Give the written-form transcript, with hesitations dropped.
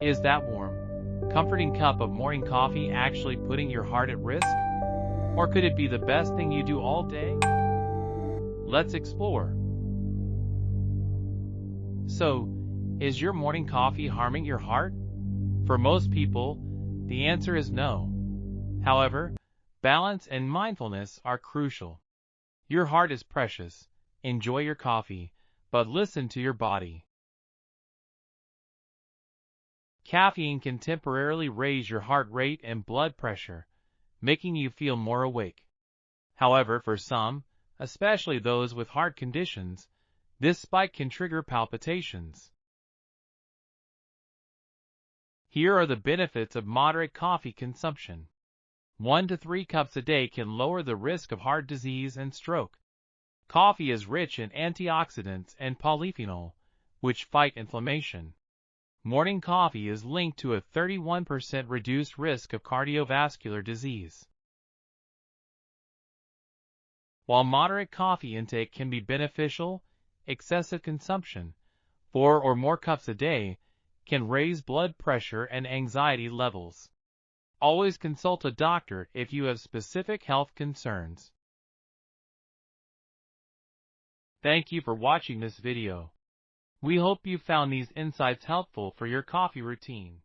Is that warm, comforting cup of morning coffee actually putting your heart at risk? Or could it be the best thing you do all day? Let's explore. So, is your morning coffee harming your heart? For most people, the answer is no. However, balance and mindfulness are crucial. Your heart is precious. Enjoy your coffee, but listen to your body. Caffeine can temporarily raise your heart rate and blood pressure, making you feel more awake. However, for some, especially those with heart conditions, this spike can trigger palpitations. Here are the benefits of moderate coffee consumption. 1 to 3 cups a day can lower the risk of heart disease and stroke. Coffee is rich in antioxidants and polyphenol, which fight inflammation. Morning coffee is linked to a 31% reduced risk of cardiovascular disease. While moderate coffee intake can be beneficial, excessive consumption, 4 or more cups a day, can raise blood pressure and anxiety levels. Always consult a doctor if you have specific health concerns. Thank you for watching this video. We hope you found these insights helpful for your coffee routine.